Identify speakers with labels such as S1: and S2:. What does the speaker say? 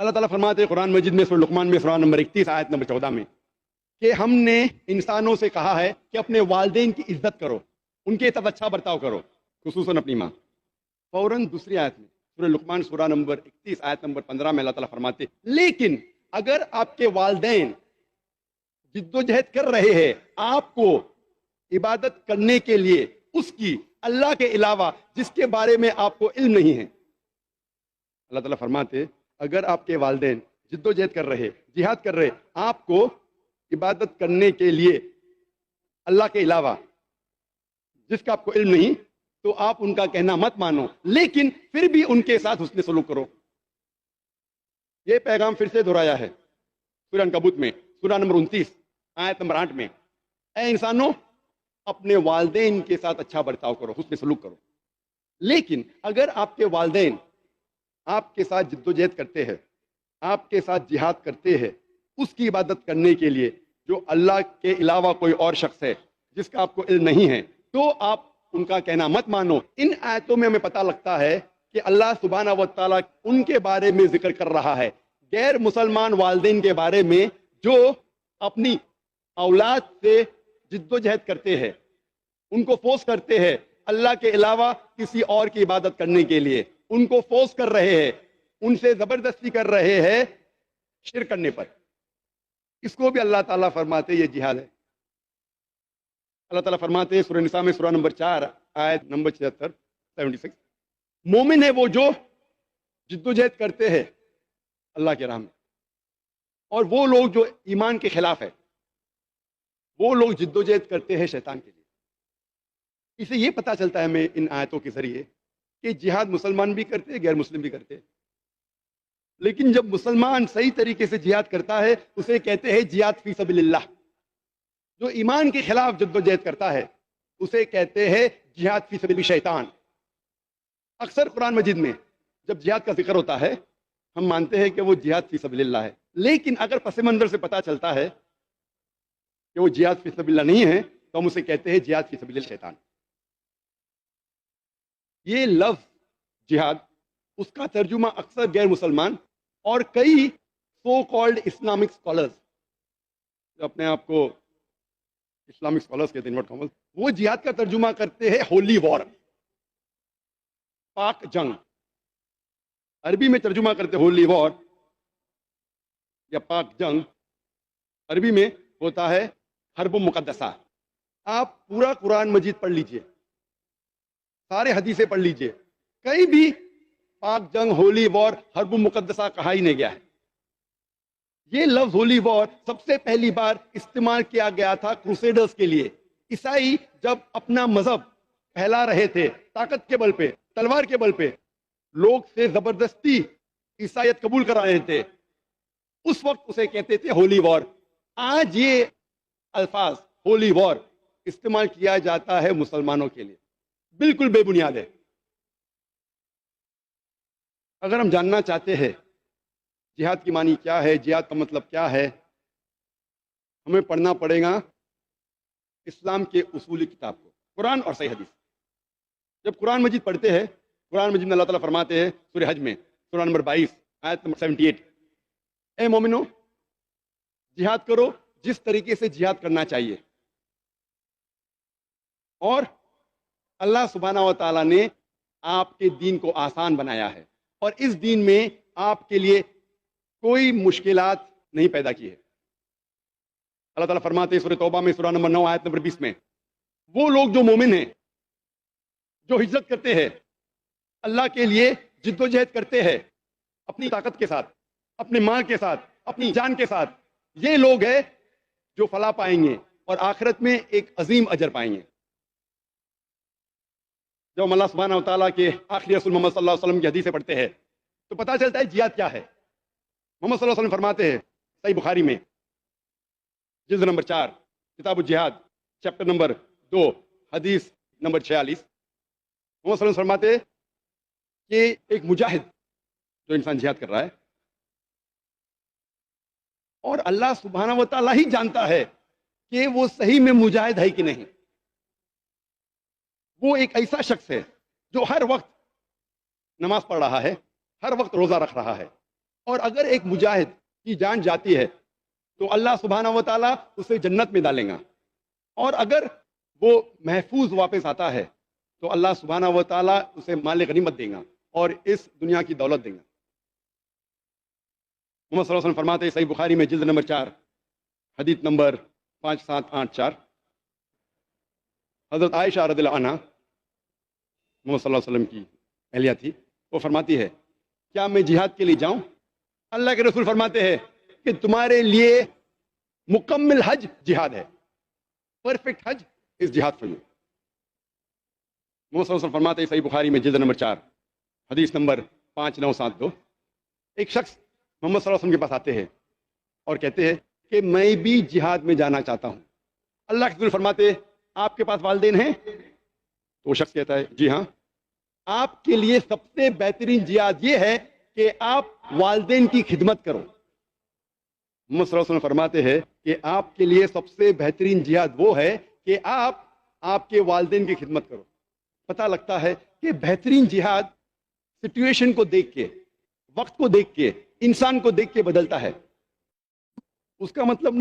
S1: اللہ تعالیٰ فرماتے ہیں قرآن مجید میں سورہ لقمان میں سورہ نمبر 31 آیت نمبر 14 میں کہ ہم نے انسانوں سے کہا ہے کہ اپنے والدین کی عزت کرو، ان کے ساتھ اچھا برتاؤ کرو، خصوصاً اپنی ماں۔ فوراً دوسری آیت میں سورہ لقمان سورہ نمبر 31 آیت نمبر 15 میں اللہ تعالیٰ فرماتے لیکن اگر آپ کے والدین جد و جہد کر رہے ہیں آپ کو عبادت کرنے کے لیے اس کی اللہ کے علاوہ جس کے بارے میں آپ کو علم نہیں ہے، اللہ تعالیٰ فرماتے اگر آپ کے والدین جد و جہد کر رہے، جہاد کر رہے آپ کو عبادت کرنے کے لیے اللہ کے علاوہ جس کا آپ کو علم نہیں، تو آپ ان کا کہنا مت مانو، لیکن پھر بھی ان کے ساتھ حسن سلوک کرو۔ یہ پیغام پھر سے دہرایا ہے سورہ عنکبوت میں سورہ نمبر 29 آیت نمبر 8 میں، اے انسانوں اپنے والدین کے ساتھ اچھا برتاؤ کرو، حسن سلوک کرو، لیکن اگر آپ کے والدین آپ کے ساتھ جد و جہد کرتے ہیں، آپ کے ساتھ جہاد کرتے ہیں اس کی عبادت کرنے کے لیے جو اللہ کے علاوہ کوئی اور شخص ہے جس کا آپ کو علم نہیں ہے، تو آپ ان کا کہنا مت مانو۔ ان آیتوں میں ہمیں پتہ لگتا ہے کہ اللہ سبحانہ و تعالیٰ ان کے بارے میں ذکر کر رہا ہے، غیر مسلمان والدین کے بارے میں جو اپنی اولاد سے جد و جہد کرتے ہیں، ان کو فورس کرتے ہیں اللہ کے علاوہ کسی اور کی عبادت کرنے کے لیے، ان کو فورس کر رہے ہیں، ان سے زبردستی کر رہے ہیں شرک کرنے پر، اس کو بھی اللہ تعالیٰ فرماتے یہ جہاد ہے۔ اللہ تعالیٰ فرماتے سورہ نساء میں سورہ نمبر 4 آیت نمبر 76 مومن ہے وہ جو جد و جہد کرتے ہیں اللہ کے راہ میں، اور وہ لوگ جو ایمان کے خلاف ہے وہ لوگ جد و جہد کرتے ہیں شیطان کے لیے۔ اسے یہ پتہ چلتا ہے ہمیں ان آیتوں کے ذریعے کہ جہاد مسلمان بھی کرتے ہیں، غیر مسلم بھی کرتے ہیں، لیکن جب مسلمان صحیح طریقے سے جہاد کرتا ہے اسے کہتے ہیں جہاد فی سبیل اللہ، جو ایمان کے خلاف جد و جہد کرتا ہے اسے کہتے ہیں جہاد فی سبیل شیطان۔ اکثر قرآن مجید میں جب جہاد کا ذکر ہوتا ہے ہم مانتے ہیں کہ وہ جہاد فی سبیل اللہ ہے، لیکن اگر پس منظر سے پتہ چلتا ہے کہ وہ جہاد فی سبیل اللہ نہیں ہے تو ہم اسے کہتے ہیں جہاد فی سبیل الشیطان۔ یہ لفظ جہاد اس کا ترجمہ اکثر غیر مسلمان اور کئی سو کالڈ اسلامک اسکالرز جو اپنے آپ کو اسلامک اسکالرز کہتے ہیں وہ جہاد کا ترجمہ کرتے ہیں ہولی وار، پاک جنگ۔ عربی میں ترجمہ کرتے ہولی وار یا پاک جنگ، عربی میں ہوتا ہے حرب مقدسہ۔ آپ پورا قرآن مجید پڑھ لیجئے، سارے حدیثیں پڑھ لیجئے، کہیں بھی پاک جنگ، ہولی وار، حرب مقدسہ کہا ہی نہیں گیا ہے۔ یہ لفظ ہولی وار سب سے پہلی بار استعمال کیا گیا تھا کروسیڈرز کے لیے۔ عیسائی جب اپنا مذہب پھیلا رہے تھے طاقت کے بل پہ، تلوار کے بل پہ، لوگ سے زبردستی عیسائیت قبول کرا رہے تھے، اس وقت اسے کہتے تھے ہولی وار۔ آج یہ الفاظ ہولی وار استعمال کیا جاتا ہے مسلمانوں کے لیے، بالکل بے بنیاد ہے۔ اگر ہم جاننا چاہتے ہیں جہاد کی معنی کیا ہے، جہاد کا مطلب کیا ہے، ہمیں پڑھنا پڑے گا اسلام کے اصولی کتاب کو، قرآن اور صحیح حدیث۔ جب قرآن مجید پڑھتے ہیں، قرآن مجید میں اللہ تعالیٰ فرماتے ہیں سورہ حج میں سورہ نمبر 22 آیت نمبر 78، اے مومنو جہاد کرو جس طریقے سے جہاد کرنا چاہیے، اور اللہ سبحانہ و تعالیٰ نے آپ کے دین کو آسان بنایا ہے، اور اس دین میں آپ کے لیے کوئی مشکلات نہیں پیدا کی ہے۔ اللہ تعالیٰ فرماتے ہیں سورہ توبہ میں سورہ نمبر 9 آیت نمبر 20 میں، وہ لوگ جو مومن ہیں، جو ہجرت کرتے ہیں، اللہ کے لیے جد و جہد کرتے ہیں اپنی طاقت کے ساتھ، اپنے مال کے ساتھ، اپنی جان کے ساتھ، یہ لوگ ہیں جو فلاح پائیں گے اور آخرت میں ایک عظیم اجر پائیں گے۔ جب ہم اللہ سبحانہ و تعالیٰ کے آخری رسول محمد صلی اللہ علیہ وسلم کی حدیثیں پڑھتے ہیں تو پتہ چلتا ہے جہاد کیا ہے۔ محمد صلی اللہ علیہ وسلم فرماتے ہیں صحیح بخاری میں جلد نمبر 4 کتاب الجہاد چیپٹر نمبر 2 حدیث نمبر 46، محمد صلی اللہ علیہ وسلم فرماتے ہیں کہ ایک مجاہد جو انسان جہاد کر رہا ہے، اور اللہ سبحانہ و تعالیٰ ہی جانتا ہے کہ وہ صحیح میں مجاہد ہے کہ نہیں، وہ ایک ایسا شخص ہے جو ہر وقت نماز پڑھ رہا ہے، ہر وقت روزہ رکھ رہا ہے، اور اگر ایک مجاہد کی جان جاتی ہے تو اللہ سبحانہ و تعالیٰ اسے جنت میں ڈالیں گا، اور اگر وہ محفوظ واپس آتا ہے تو اللہ سبحانہ و تعالیٰ اسے مال غنیمت دیں گا اور اس دنیا کی دولت دیں گا۔ محمد صلی اللہ علیہ وسلم فرماتے ہیں صحیح بخاری میں جلد نمبر 4 حدیث نمبر 5784، حضرت عائشہ رضی اللہ عنہ محمد صلی اللہ علیہ وسلم کی اہلیہ تھی، وہ فرماتی ہے کیا میں جہاد کے لیے جاؤں؟ اللہ کے رسول فرماتے ہیں کہ تمہارے لیے مکمل حج جہاد ہے، پرفیکٹ حج از جہاد فار یو۔ محمد صلی اللہ علیہ وسلم فرماتے ہیں صحیح بخاری میں جلد نمبر 4 حدیث نمبر 5972، ایک شخص محمد صلی اللہ علیہ وسلم کے پاس آتے ہیں اور کہتے ہیں کہ میں بھی جہاد میں جانا چاہتا ہوں۔ اللہ کے رسول فرماتے ہیں آپ کے پاس والدین ہیں؟ تو وہ شخص کہتا ہے جی ہاں۔ آپ کے لیے سب سے بہترین جہاد یہ ہے کہ آپ والدین کی خدمت کرو۔ محمد صلی اللہ علیہ وسلم فرماتے ہیں کہ آپ کے لیے سب سے بہترین جہاد وہ ہے کہ آپ کے والدین کی خدمت کرو۔ پتہ لگتا ہے کہ بہترین جہاد سچویشن کو دیکھ کے، وقت کو دیکھ کے، انسان کو دیکھ کے بدلتا ہے۔ اس کا مطلب